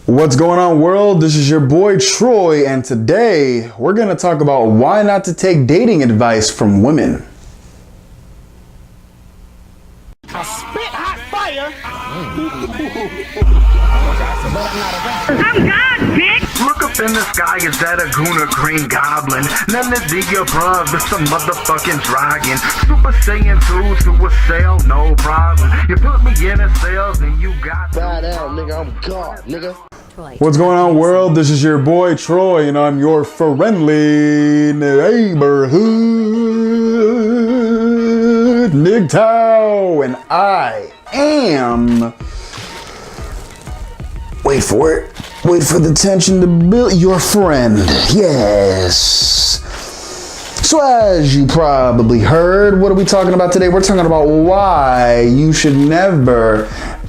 What's going on, world? This is your boy Troy, and today we're going to talk about why not to take dating advice from women. I spit hot fire. I'm God, bitch! Look up in the sky, is that a goon or green goblin? None of the above, it's a motherfucking dragon. Super Saiyan 2, Super Cell, no problem. You put me in a cell, then you got Bow down, nigga. I'm God, nigga. What's going on, world? This is your boy Troy, and I'm your friendly neighborhood NGTOW, and I am... Wait for it. Wait for the tension to build. Your friend. Yes. So as you probably heard, what are we talking about today? We're talking about why you should never,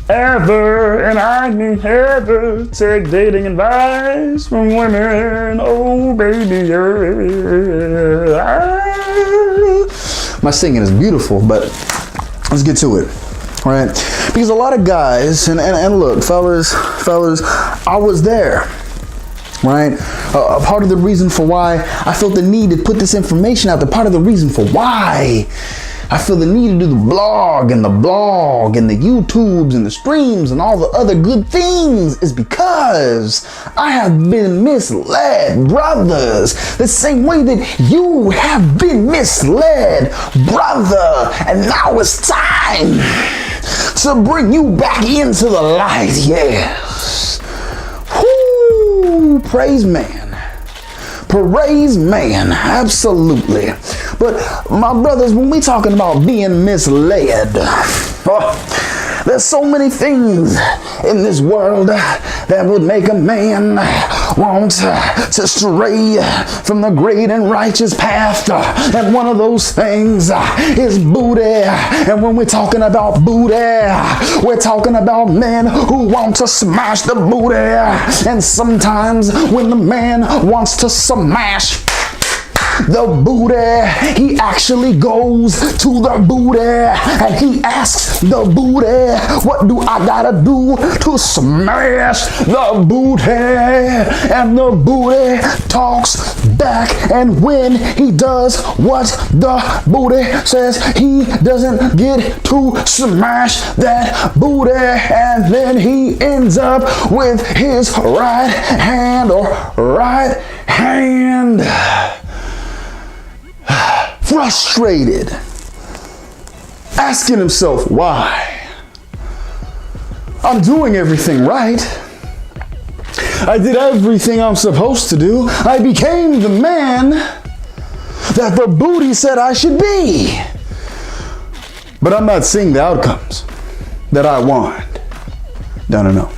ever, and I mean ever, take dating advice from women. Oh, baby. My singing is beautiful, but let's get to it. All right, because a lot of guys, and look, fellas, I was there, right? A part of the reason for why I felt the need to put this information out, the part of the reason for why I feel the need to do the blog and the YouTubes and the streams and all the other good things is because I have been misled, brothers, the same way that you have been misled, brother, and now it's time to bring you back into the light. Yes. Whoo, praise man. Praise man, absolutely. But my brothers, when we talking about being misled, there's so many things in this world that would make a man want to stray from the great and righteous path. And one of those things is booty. And when we're talking about booty, we're talking about men who want to smash the booty. And sometimes when the man wants to smash the booty, he actually goes to the booty and he asks the booty, what do I gotta do to smash the booty? And the booty talks back, and when he does what the booty says, he doesn't get to smash that booty, and then he ends up with his right hand frustrated, asking himself why. I'm doing everything right. I did everything I'm supposed to do. I became the man that the booty said I should be. But I'm not seeing the outcomes that I want. No.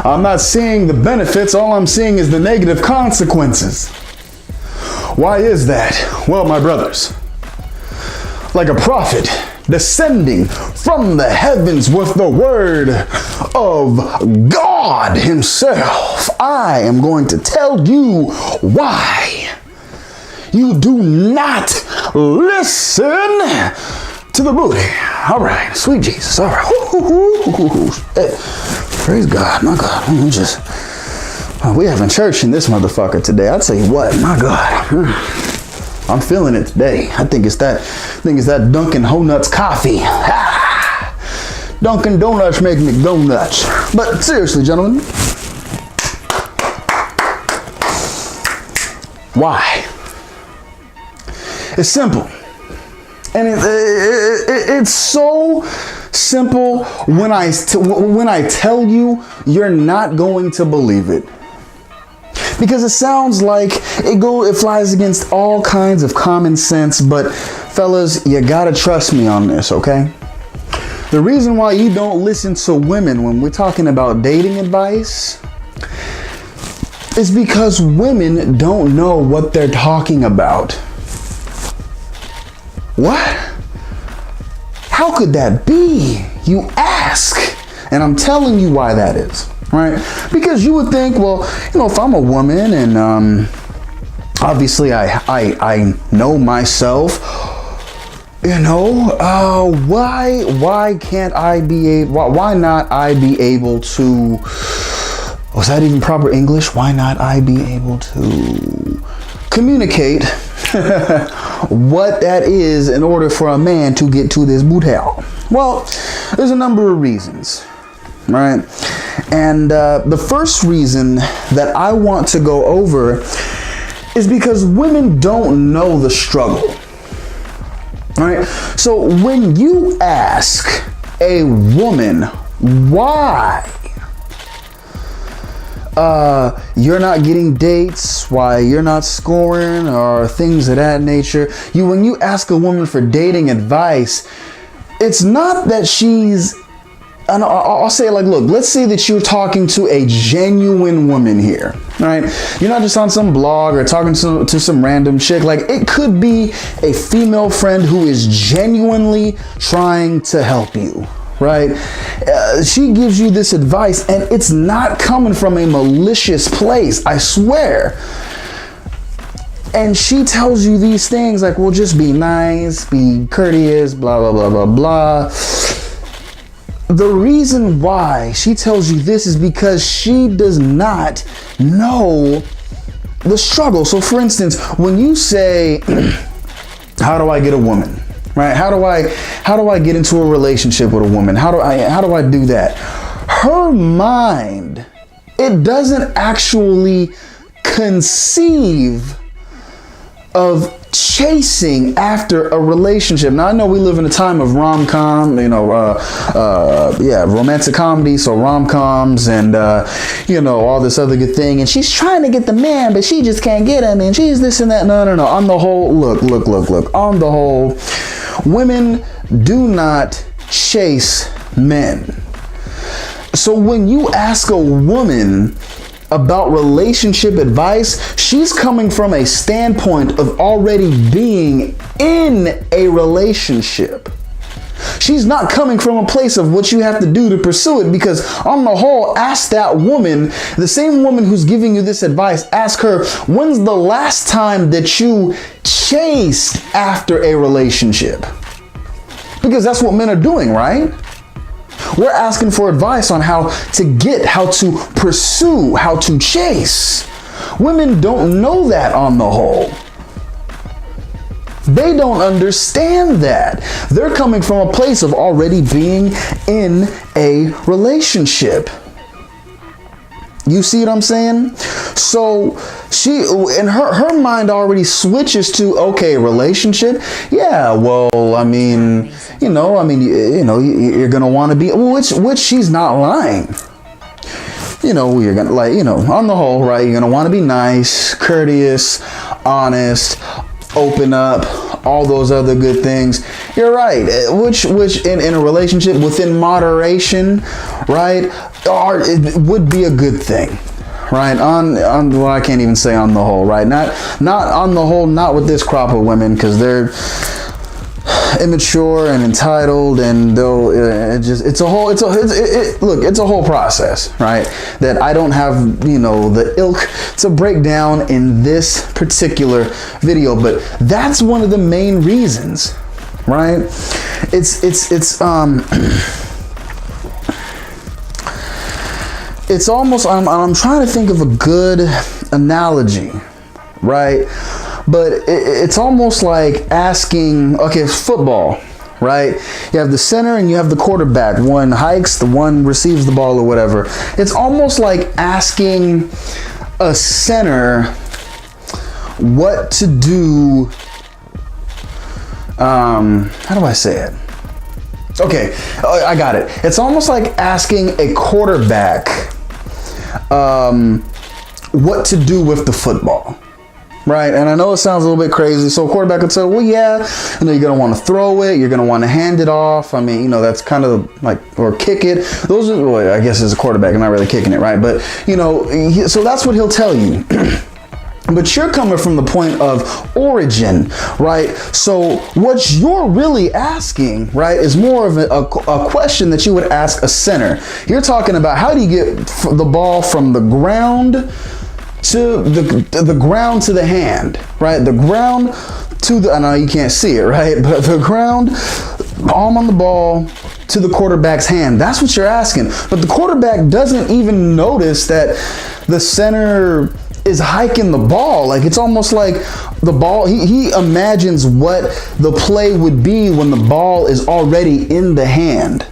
I'm not seeing the benefits. All I'm seeing is the negative consequences. Why is that? Well, my brothers, like a prophet descending from the heavens with the word of God himself, I am going to tell you why you do not listen to the booty. All right, sweet Jesus. All right. Hey, praise God, my God. We having church in this motherfucker today. I'll tell you what, my God. I'm feeling it today. I think it's that Dunkin' Donuts coffee. Dunkin' Donuts make me go nuts. But seriously, gentlemen, why? It's simple. And it's so simple when I tell you, you're not going to believe it. Because it sounds like it flies against all kinds of common sense, but fellas, you gotta trust me on this, okay? The reason why you don't listen to women when we're talking about dating advice is because women don't know what they're talking about. What? How could that be? You ask. And I'm telling you why that is. Right? Because you would think, well, if I'm a woman and obviously I know myself, why can't I be able, why not I be able to, was that even proper English? Why not I be able to communicate what that is in order for a man to get to this boothel? Well, there's a number of reasons, right? And the first reason that I want to go over is because women don't know the struggle. All right. So when you ask a woman why you're not getting dates, why you're not scoring, or things of that nature, when you ask a woman for dating advice, it's not that she's, and I'll say it like, look, let's say that you're talking to a genuine woman here, right? You're not just on some blog or talking to some random chick. Like, it could be a female friend who is genuinely trying to help you, right? She gives you this advice and it's not coming from a malicious place, I swear. And she tells you these things like, well, just be nice, be courteous, blah, blah, blah, blah, blah. The reason why she tells you this is because she does not know the struggle. So for instance, when you say, how do I get a woman? Right? How do I get into a relationship with a woman? How do I do that? Her mind, it doesn't actually conceive of chasing after a relationship. Now I know we live in a time of rom-com, romantic comedy, so rom-coms and all this other good thing, and she's trying to get the man but she just can't get him, and she's this and that. No. On the whole, look. On the whole, women do not chase men. So when you ask a woman about relationship advice, she's coming from a standpoint of already being in a relationship. She's not coming from a place of what you have to do to pursue it, because on the whole, ask that woman, the same woman who's giving you this advice, ask her, when's the last time that you chased after a relationship? Because that's what men are doing, right? We're asking for advice on how to pursue, how to chase. Women don't know that on the whole. They don't understand that. They're coming from a place of already being in a relationship. You see what I'm saying? So she, and her mind already switches to, okay, relationship. Yeah, well, you're gonna want to be, which she's not lying. You're gonna on the whole, right? You're gonna want to be nice, courteous, honest, open up, all those other good things. You're right. Which in a relationship within moderation, right, it would be a good thing, right? Well, I can't even say on the whole, right? Not on the whole, not with this crop of women, because they're immature and entitled, and it's a whole process, right? That I don't have the ilk to break down in this particular video, but that's one of the main reasons, right? It's almost, I'm trying to think of a good analogy, right? But it's almost like asking, okay, it's football, right? You have the center and you have the quarterback. One hikes, the one receives the ball or whatever. It's almost like asking a center what to do. How do I say it? Okay, I got it. It's almost like asking a quarterback what to do with the football. Right, and I know it sounds a little bit crazy. So a quarterback would say, well, yeah, you're gonna want to throw it, you're gonna want to hand it off. I mean, that's kind of like, or kick it. Those are, well, I guess as a quarterback, I'm not really kicking it, right? But so that's what he'll tell you. But you're coming from the point of origin, right? So what you're really asking, right, is more of a question that you would ask a center. You're talking about, how do you get the ball from the ground to the ground to the hand, right? The ground to the, I know you can't see it, right? But the ground, arm on the ball to the quarterback's hand. That's what you're asking. But the quarterback doesn't even notice that the center is hiking the ball. Like, it's almost like the ball, he imagines what the play would be when the ball is already in the hand.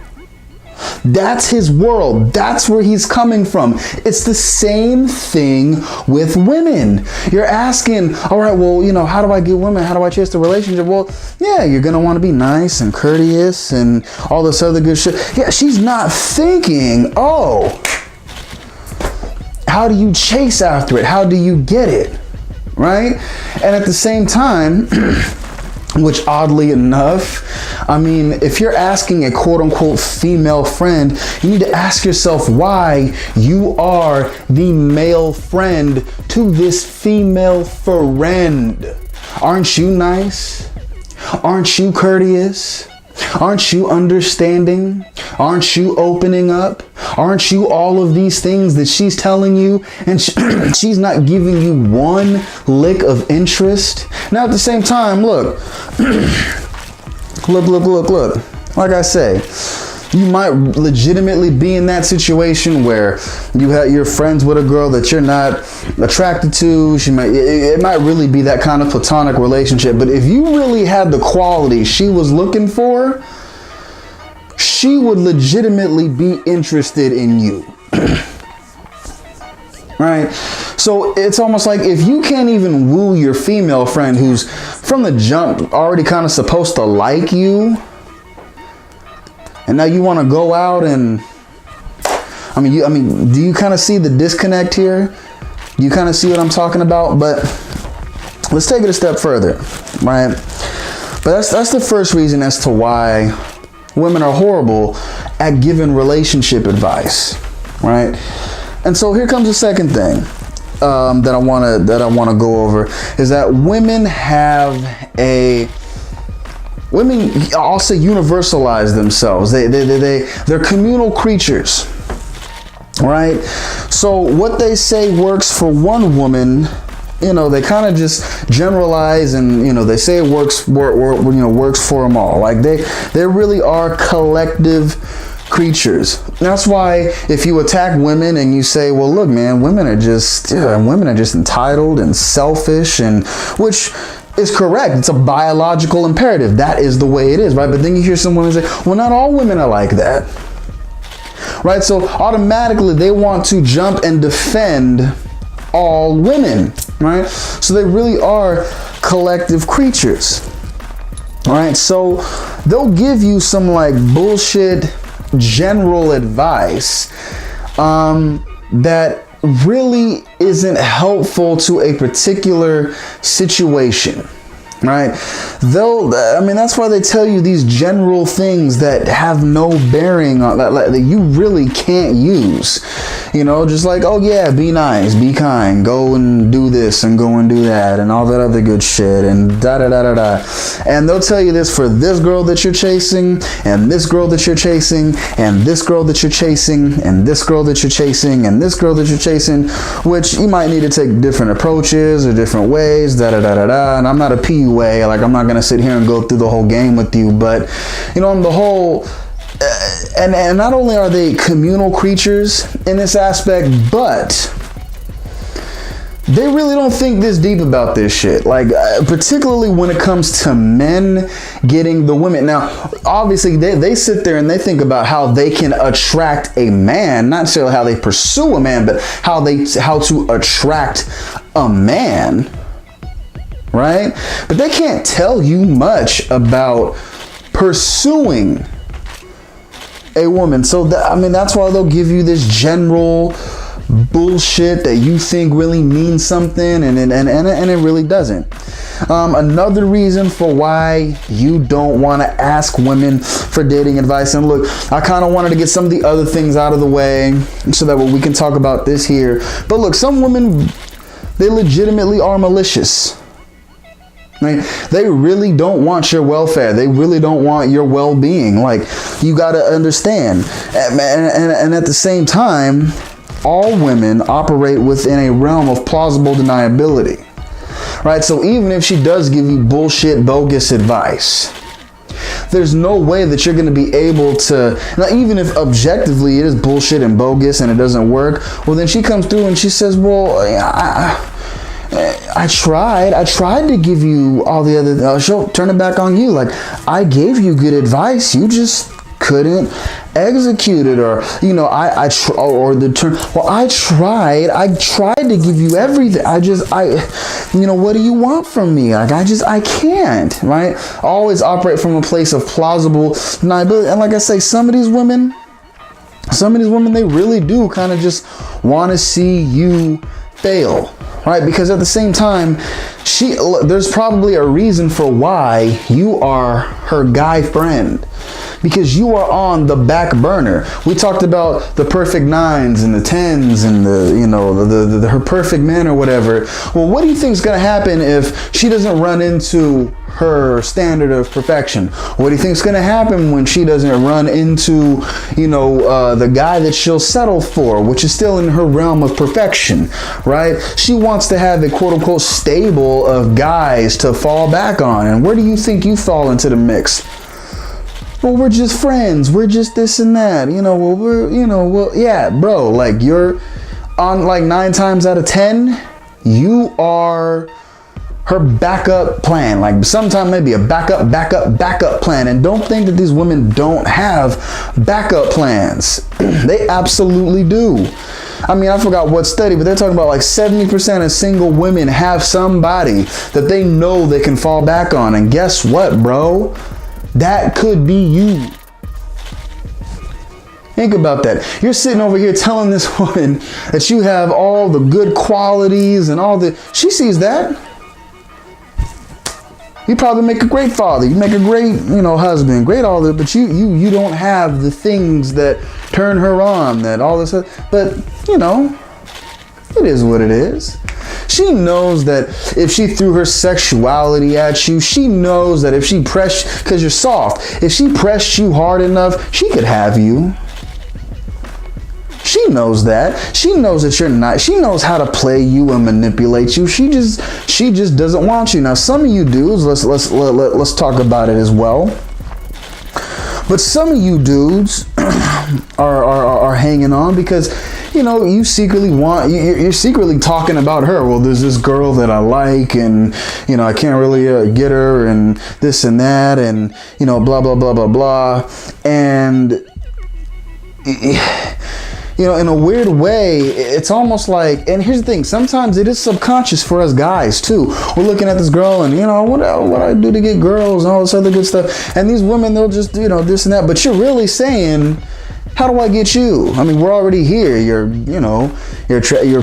That's his world. That's where he's coming from. It's the same thing with women. You're asking, all right, well, you know, how do I get women? How do I chase the relationship? Well, yeah, you're going to want to be nice and courteous and all this other good shit. Yeah, she's not thinking, oh, how do you chase after it? How do you get it? Right? And at the same time, which oddly enough, I mean, if you're asking a quote unquote female friend, you need to ask yourself why you are the male friend to this female friend. Aren't you nice? Aren't you courteous? Aren't you understanding? Aren't you opening up? Aren't you all of these things that she's telling you and she's not giving you one lick of interest? Now at the same time, look, look. Like I say, you might legitimately be in that situation where you're friends with a girl that you're not attracted to. It might really be that kind of platonic relationship. But if you really had the quality she was looking for, she would legitimately be interested in you. Right? So it's almost like if you can't even woo your female friend who's from the jump already kind of supposed to like you, and now you want to go out and, I mean, do you kind of see the disconnect here? Do you kind of see what I'm talking about? But let's take it a step further, right? But that's the first reason as to why women are horrible at giving relationship advice, right? And so here comes the second thing that I want to go over is that women also universalize themselves. They're communal creatures, right? So what they say works for one woman, you know, they kind of just generalize and, you know, they say it works for them all. Like they really are collective creatures. That's why if you attack women and you say, well, look, man, women are just entitled and selfish, and which is correct. It's a biological imperative. That is the way it is, right? But then you hear some women say, well, not all women are like that, right? So automatically they want to jump and defend all women, right? So they really are collective creatures, right? So they'll give you some like bullshit general advice that really isn't helpful to a particular situation, right? That's why they tell you these general things that have no bearing on that you really can't use. You know, just like, oh yeah, be nice, be kind, go and do this and go and do that and all that other good shit and da da da da da. And they'll tell you this for this girl that you're chasing, and this girl that you're chasing, and this girl that you're chasing, and this girl that you're chasing, and this girl that you're chasing, which you might need to take different approaches or different ways, da da da da da. And I'm not a PUA, like I'm not gonna sit here and go through the whole game with you, but you know, on the whole. And not only are they communal creatures in this aspect, but they really don't think this deep about this shit. Like, particularly when it comes to men getting the women. Now, obviously, they sit there and they think about how they can attract a man, not necessarily how they pursue a man, but how to attract a man, right? But they can't tell you much about pursuing a woman. So that's why they'll give you this general bullshit that you think really means something, and it really doesn't. Another reason for why you don't want to ask women for dating advice, and look, I kind of wanted to get some of the other things out of the way so that we can talk about this here. But look, some women, they legitimately are malicious. Right? They really don't want your welfare. They really don't want your well-being. Like, you got to understand. And at the same time, all women operate within a realm of plausible deniability, right? So even if she does give you bullshit, bogus advice, there's no way that you're going to be able to, now even if objectively it is bullshit and bogus and it doesn't work, well then she comes through and she says, well, I tried to give you all the other, she'll turn it back on you. Like, I gave you good advice, you just couldn't execute it, or you know, I tried to give you everything. You know, what do you want from me? Like, I can't, right? Always operate from a place of plausible deniability. And like I say, some of these women, they really do kind of just want to see you fail, right? Because at the same time, there's probably a reason for why you are her guy friend, because you are on the back burner. We talked about the perfect 9s and the 10s and the her perfect man or whatever. Well, what do you think is going to happen if she doesn't run into her standard of perfection? What do you think is going to happen when she doesn't run into, the guy that she'll settle for, which is still in her realm of perfection, right? She wants to have a quote unquote stable of guys to fall back on. And where do you think you fall into the mix? Well, we're just friends. We're just this and that. Yeah, bro, like you're on like 9 times out of 10, you are her backup plan. Like sometimes maybe a backup plan. And don't think that these women don't have backup plans. They absolutely do. I mean, I forgot what study, but they're talking about like 70% of single women have somebody that they know they can fall back on. And guess what, bro? That could be you. Think about that. You're sitting over here telling this woman that you have all the good qualities and she sees that. You probably make a great father. You make a great, husband, great all that, but you don't have the things that turn her on, that all this, but it is what it is. She knows that if she threw her sexuality at you, she knows that if she pressed, because you're soft, if she pressed you hard enough, she could have you. She knows that. She knows that you're not. She knows how to play you and manipulate you. She just doesn't want you. Now, some of you dudes, let's talk about it as well. But some of you dudes are hanging on because you secretly you're secretly talking about her. Well, there's this girl that I like, and I can't really get her, and this and that, and blah blah blah blah blah, and in a weird way, it's almost like, and here's the thing, sometimes it is subconscious for us guys too. We're looking at this girl and, what I do to get girls and all this other good stuff. And these women, they'll just, this and that. But you're really saying, how do I get you? I mean, we're already here. You're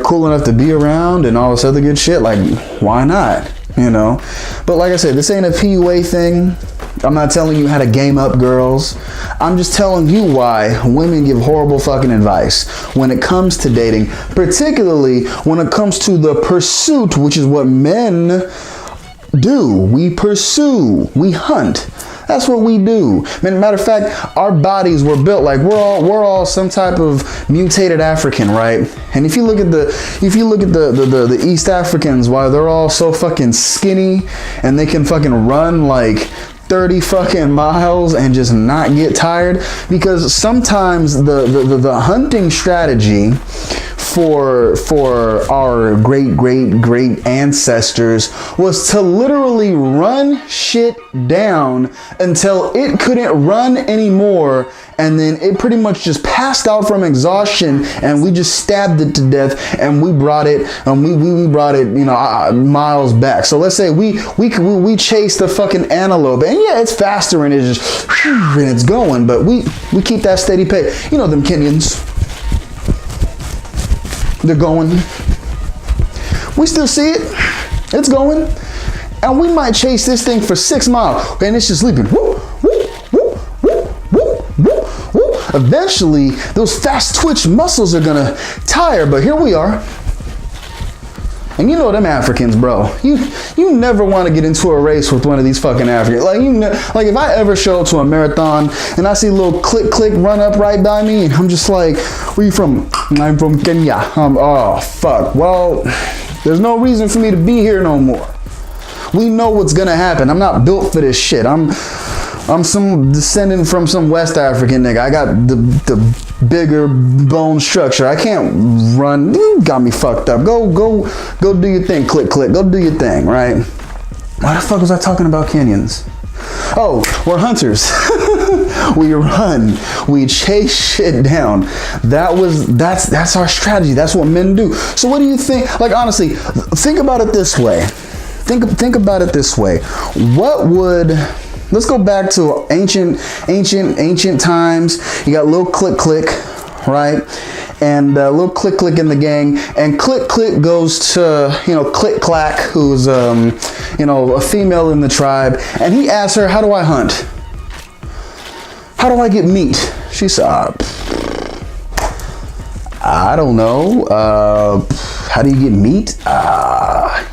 cool enough to be around and all this other good shit. Like, why not? But like I said, this ain't a PUA thing. I'm not telling you how to game up girls. I'm just telling you why women give horrible fucking advice when it comes to dating, particularly when it comes to the pursuit, which is what men do. We pursue, we hunt. That's what we do. Matter of fact, our bodies were built like we're all some type of mutated African, right? And if you look at the East Africans, why they're all so fucking skinny and they can fucking run like 30 fucking miles and just not get tired, because sometimes the hunting strategy for our great ancestors was to literally run shit down until it couldn't run anymore, and then it pretty much just passed out from exhaustion, and we just stabbed it to death, and we brought it miles back. So let's say we chased a fucking antelope, and yeah, it's faster and it's just and it's going, but we keep that steady pace. Them Kenyans, they're going. We still see it. It's going. And we might chase this thing for 6 miles. And it's just sleeping. Woo, woo, woo, woo, woo, woo, woo. Eventually, those fast twitch muscles are going to tire. But here we are. And you know them Africans, bro. You never want to get into a race with one of these fucking Africans. Like like if I ever show up to a marathon and I see a little click run up right by me, and I'm just like, where you from? I'm from Kenya. Oh fuck. Well, there's no reason for me to be here no more. We know what's gonna happen. I'm not built for this shit. I'm some descendant from some West African nigga. I got the bigger bone structure. I can't run. You got me fucked up. Go do your thing. Click. Go do your thing, right? Why the fuck was I talking about Kenyans? Oh, we're hunters. We run. We chase shit down. That's our strategy. That's what men do. So what do you think? Like honestly, think about it this way. Think about it this way. What would, let's go back to ancient times. You got little click, right? And a little click in the gang, and click goes to, click clack, who's a female in the tribe, and he asks her, how do I hunt? How do I get meat? She said, I don't know. How do you get meat?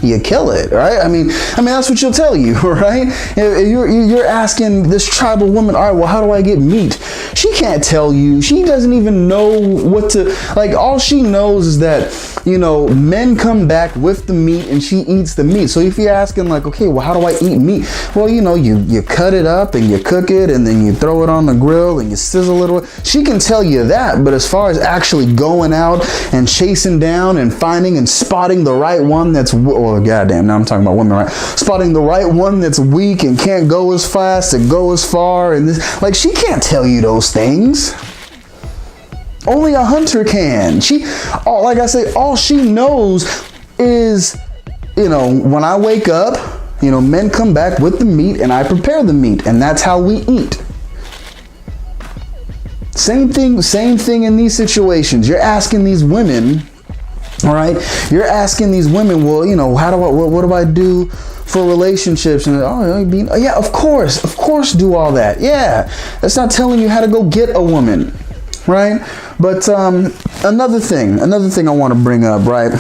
You kill it, right? I mean, that's what she'll tell you, right? You're asking this tribal woman, all right, well, how do I get meat? She can't tell you. She doesn't even know what to, like, all she knows is that, men come back with the meat and she eats the meat. So if you're asking like, okay, well, how do I eat meat? Well, you cut it up and you cook it and then you throw it on the grill and you sizzle it. She can tell you that, but as far as actually going out and chasing down and finding and spotting the right one that's, oh goddamn, now I'm talking about women, right? Spotting the right one that's weak and can't go as fast and go as far, and this, like, she can't tell you those things. Only a hunter can. Like I say, all she knows is, when I wake up, men come back with the meat and I prepare the meat, and that's how we eat. Same thing in these situations. You're asking these women, all right? You're asking these women, well, what do I do for relationships? And yeah, of course do all that. Yeah, that's not telling you how to go get a woman, right? But another thing I want to bring up, right?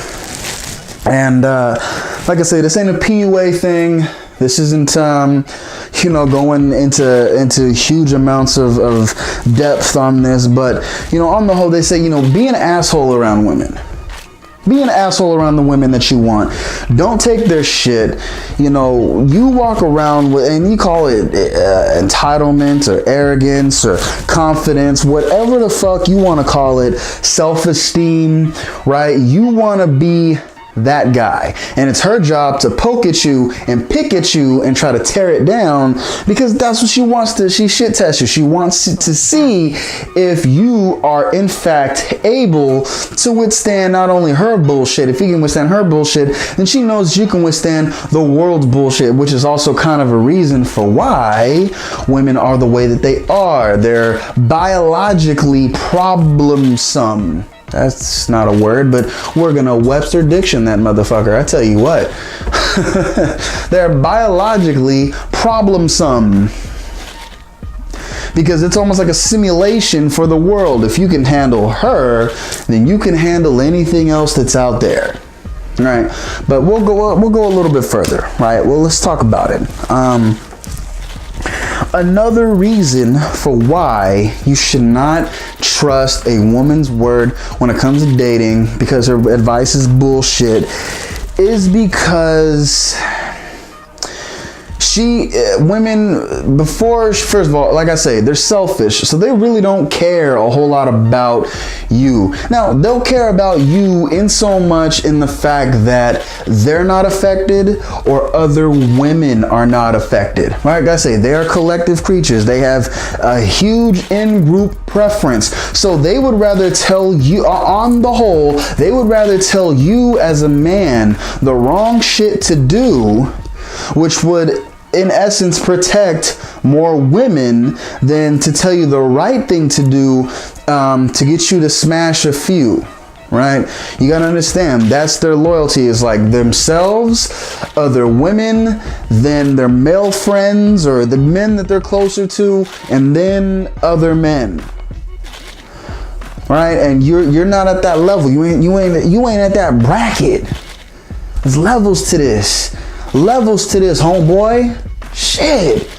And like I say, this ain't a PUA thing. This isn't going into huge amounts of depth on this, but on the whole, they say, be an asshole around women. Be an asshole around the women that you want. Don't take their shit. You walk around with, and you call it entitlement or arrogance or confidence, whatever the fuck you want to call it, self-esteem, right? You want to be that guy, and it's her job to poke at you and pick at you and try to tear it down, because that's what she wants to. She shit tests you. She wants to see if you are in fact able to withstand not only her bullshit. If you can withstand her bullshit, then she knows you can withstand the world's bullshit, which is also kind of a reason for why women are the way that they are. They're biologically problemsome. That's not a word, but we're gonna Webster Diction that motherfucker. I tell you what. They're biologically problemsome, because it's almost like a simulation for the world. If you can handle her, then you can handle anything else that's out there. Right? But we'll go a little bit further, right? Well, let's talk about it. Another reason for why you should not trust a woman's word when it comes to dating, because her advice is bullshit, is because women, first of all, like I say, they're selfish, so they really don't care a whole lot about you. Now, they'll care about you in so much in the fact that they're not affected or other women are not affected. Like I say, they are collective creatures. They have a huge in-group preference. So they would rather tell you, on the whole, they would rather tell you as a man the wrong shit to do, which would in essence protect more women, than to tell you the right thing to do to get you to smash a few, right? You gotta understand, that's their loyalty, is like themselves, other women, then their male friends or the men that they're closer to, and then other men. Right? And you're not at that level. You ain't at that bracket. There's levels to this. Levels to this, homeboy. Shit.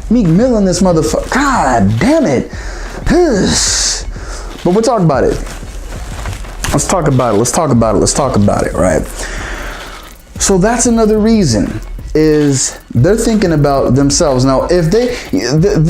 Meek Mill in this motherfucker. God damn it. But we'll talk about it. Let's talk about it, right? So that's another reason, is they're thinking about themselves. Now, if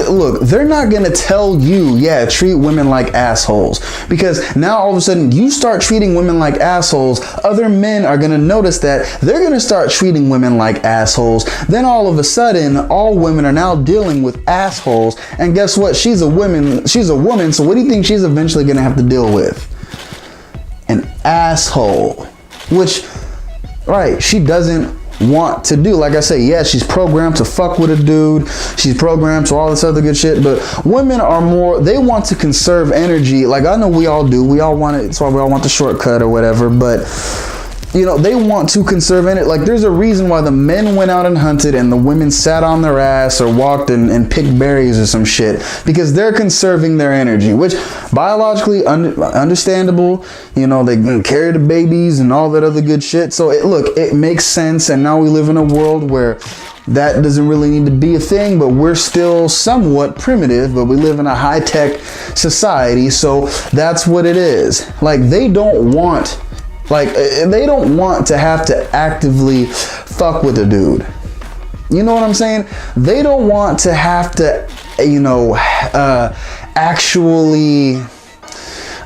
look, they're not going to tell you, yeah, treat women like assholes. Because now all of a sudden you start treating women like assholes, other men are going to notice that, they're going to start treating women like assholes. Then all of a sudden, all women are now dealing with assholes. And guess what? She's a woman. So what do you think she's eventually going to have to deal with? An asshole. Which, right, she doesn't want to do. Like I say, yeah, she's programmed to fuck with a dude. She's programmed to all this other good shit. But women are more, they want to conserve energy. Like I know we all do. We all want it. That's why we all want the shortcut or whatever. But you know, they want to conserve energy. Like there's a reason why the men went out and hunted and the women sat on their ass or walked and picked berries or some shit, because they're conserving their energy, which biologically understandable. You know, they can carry the babies and all that other good shit. So it makes sense. And now we live in a world where that doesn't really need to be a thing, but we're still somewhat primitive, but we live in a high-tech society. So that's what it is. Like they don't want to have to actively fuck with a dude. You know what I'm saying? They don't want to have to, actually,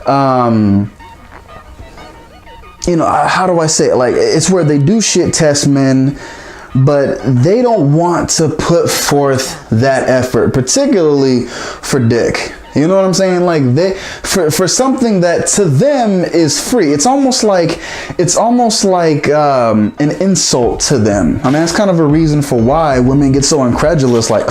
how do I say it? Like, it's where they do shit test men, but they don't want to put forth that effort, particularly for dick. You know what I'm saying? Like for something that to them is free. It's almost like an insult to them. I mean, that's kind of a reason for why women get so incredulous. Like,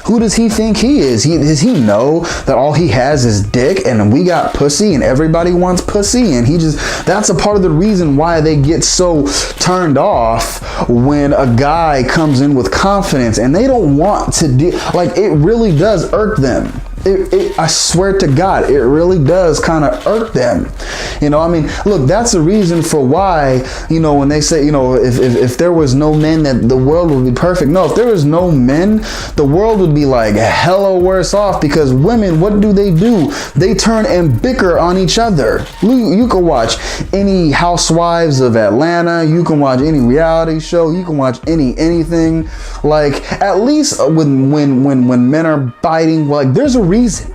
who does he think he is? Does he know that all he has is dick and we got pussy and everybody wants pussy? And that's a part of the reason why they get so turned off when a guy comes in with confidence, and they don't want to like, it really does irk them. I swear to God, it really does kind of irk them. You know, I mean, look, that's a reason for why, when they say, if there was no men, that the world would be perfect. No, if there was no men, the world would be like hella worse off, because women, what do? They turn and bicker on each other. You can watch any Housewives of Atlanta. You can watch any reality show. You can watch anything. Like, at least when men are biting, like, there's a reason,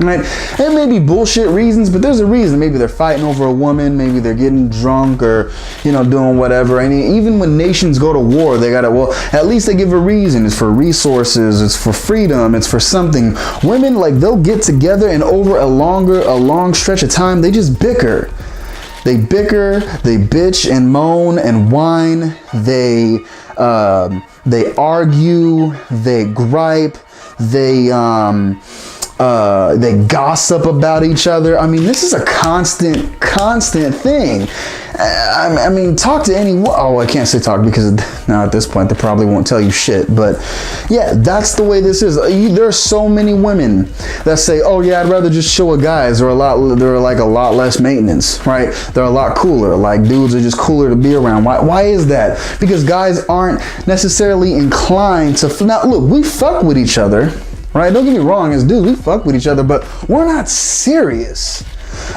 right? It may be bullshit reasons, but there's a reason. Maybe they're fighting over a woman, maybe they're getting drunk, or doing whatever. And even when nations go to war, they gotta, well, at least they give a reason. It's for resources, it's for freedom, it's for something. Women, like, they'll get together and over a long stretch of time, they just bicker. They bitch and moan and whine. They argue, they gripe, they gossip about each other. I mean, this is a constant thing. I mean, talk to anyone. Oh, I can't say talk, because now at this point they probably won't tell you shit. But yeah, that's the way this is. There are so many women that say, "Oh yeah, I'd rather just chill with guys. They're like a lot less maintenance, right? They're a lot cooler. Like, dudes are just cooler to be around." Why is that? Because guys aren't necessarily inclined to. Now look, we fuck with each other, right? Don't get me wrong, as dudes, we fuck with each other, but we're not serious.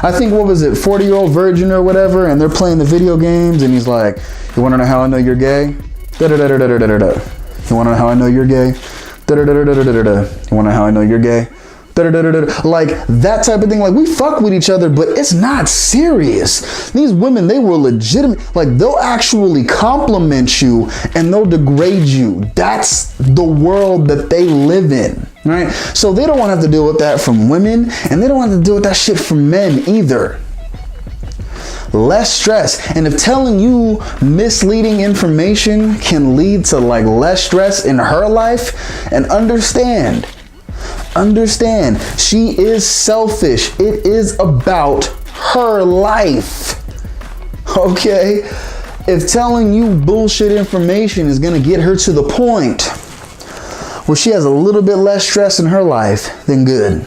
I think, what was it, 40-year-old virgin or whatever, and they're playing the video games, and he's like, "You want to know how I know you're gay? Da-da-da-da-da-da-da-da. You want to know how I know you're gay? Da-da-da-da-da-da-da. You want to know how I know you're gay? Da-da-da-da-da." Like, that type of thing. Like, we fuck with each other, but it's not serious. These women, they were legitimate. Like, they'll actually compliment you and they'll degrade you. That's the world that they live in, right? So they don't want to have to deal with that from women, and they don't want to deal with that shit from men either. Less stress. And if telling you misleading information can lead to like less stress in her life, and understand, she is selfish. It is about her life. Okay? If telling you bullshit information is going to get her to the point where she has a little bit less stress in her life, then good.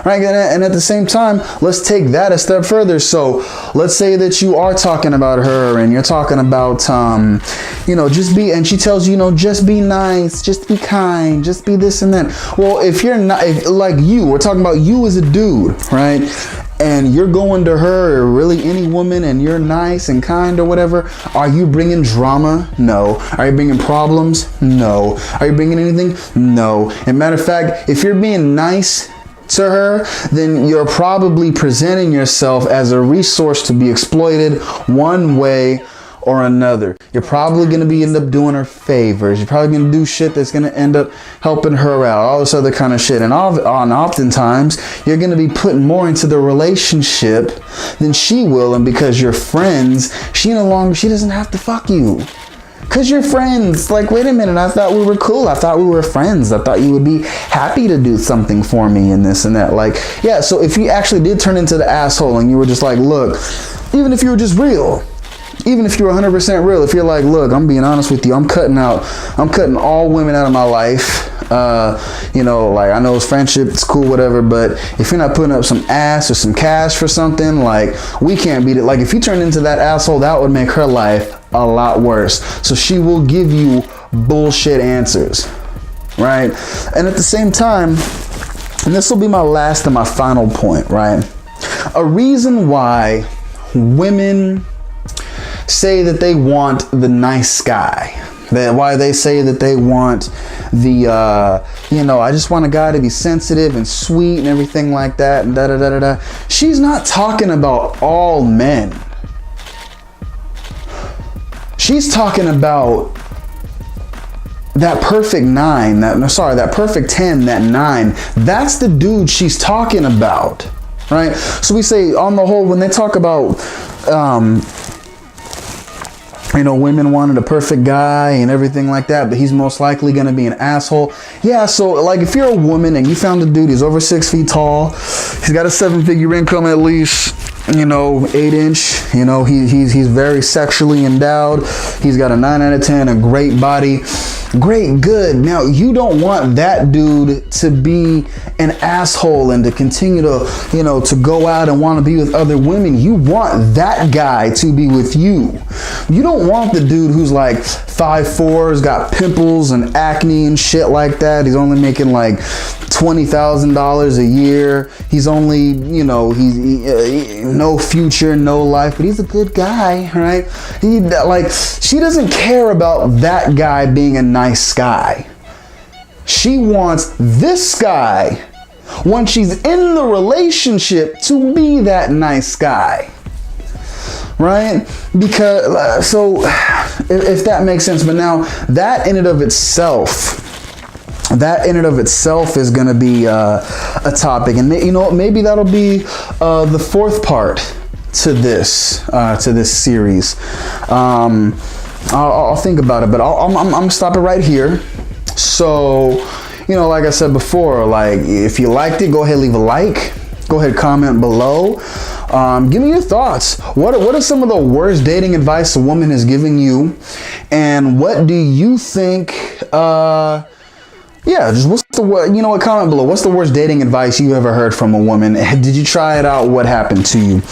right? And at the same time, let's take that a step further. So let's say that you are talking about her and you're talking about, just be, and she tells you, just be nice, just be kind, just be this and that. Well, if you're not, we're talking about you as a dude, right? And you're going to her, or really any woman, and you're nice and kind or whatever, are you bringing drama? No. Are you bringing problems? No. Are you bringing anything? No. And matter of fact, if you're being nice to her, then you're probably presenting yourself as a resource to be exploited one way or another. You're probably going to end up doing her favors. You're probably going to do shit that's going to end up helping her out, all this other kind of shit. And oftentimes you're going to be putting more into the relationship than she will. And because you're friends, she doesn't have to fuck you. Because you're friends. Like, wait a minute, I thought we were cool. I thought we were friends. I thought you would be happy to do something for me and this and that. Like, yeah, so if you actually did turn into the asshole and you were just like, look, even if you were just real, even if you're 100% real, if you're like, look, I'm being honest with you, I'm cutting all women out of my life. I know it's friendship, it's cool, whatever, but if you're not putting up some ass or some cash for something, like, we can't beat it. Like, if you turn into that asshole, that would make her life a lot worse. So she will give you bullshit answers, right? And at the same time, and this will be my last and my final point, right? A reason why women say that they want the nice guy, why they say that they want the, I just want a guy to be sensitive and sweet and everything like that and da-da-da-da-da. She's not talking about all men. She's talking about that perfect 9, that perfect 10, that 9. That's the dude she's talking about, right? So we say, on the whole, when they talk about, women wanted a perfect guy and everything like that, but he's most likely going to be an asshole. Yeah, so like if you're a woman and you found a dude, he's over 6 feet tall, he's got a 7-figure income at least, 8-inch, he's very sexually endowed, he's got a 9 out of 10, a great body, great, good. Now, you don't want that dude to be an asshole and to continue to, to go out and want to be with other women. You want that guy to be with you. You don't want the dude who's like 5'4", has got pimples and acne and shit like that. He's only making like $20,000 a year. He's only, he's no future, no life, but he's a good guy, right? She doesn't care about that guy being a nice guy. She wants this guy, when she's in the relationship, to be that nice guy, right? Because, so if that makes sense, but now that in and of itself is going to be a topic, and maybe that'll be the fourth part to this series. I'll think about it, but I'm gonna stop it right here. So, like I said before, like, if you liked it, go ahead, leave a like, go ahead, comment below. Give me your thoughts. What are some of the worst dating advice a woman has given you, and what do you think? Just comment below. What's the worst dating advice you ever heard from a woman? Did you try it out? What happened to you?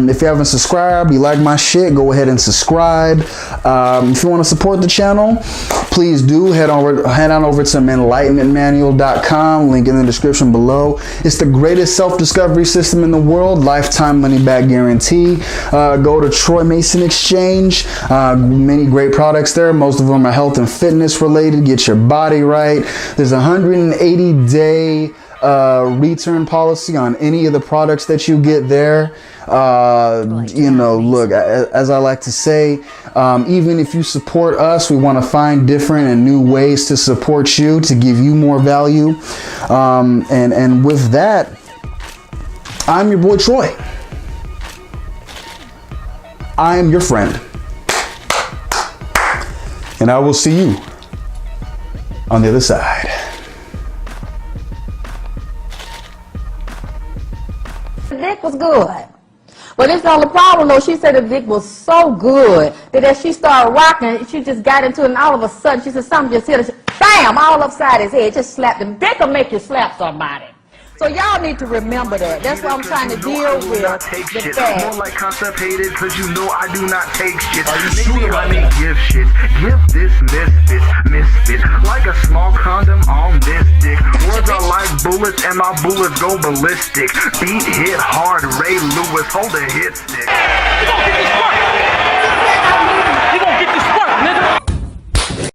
If you haven't subscribed, you like my shit, go ahead and subscribe. If you want to support the channel, please do head on over to enlightenmentmanual.com, link in the description below. It's the greatest self-discovery system in the world, lifetime money back guarantee. Go to Troy Mason Exchange, many great products there. Most of them are health and fitness related. Get your body right. There's a 180-day return policy on any of the products that you get there. Look, as I like to say, even if you support us, we want to find different and new ways to support you, to give you more value. And with that, I'm your boy Troy. I am your friend. And I will see you on the other side. The dick was good. But it's not the problem, though. She said the dick was so good that as she started rocking, she just got into it, and all of a sudden, she said something just hit her. Bam! All upside his head. Just slapped him. Dick will make you slap somebody. So y'all need to remember that. That's what I'm trying to deal with. The fact. More like constipated, cause you know I do not take shit. Maybe honey give shit. Give this misfit. Like a small condom on this dick. Words are like bullets and my bullets go ballistic. Beat hit hard, Ray Lewis, hold a hit stick.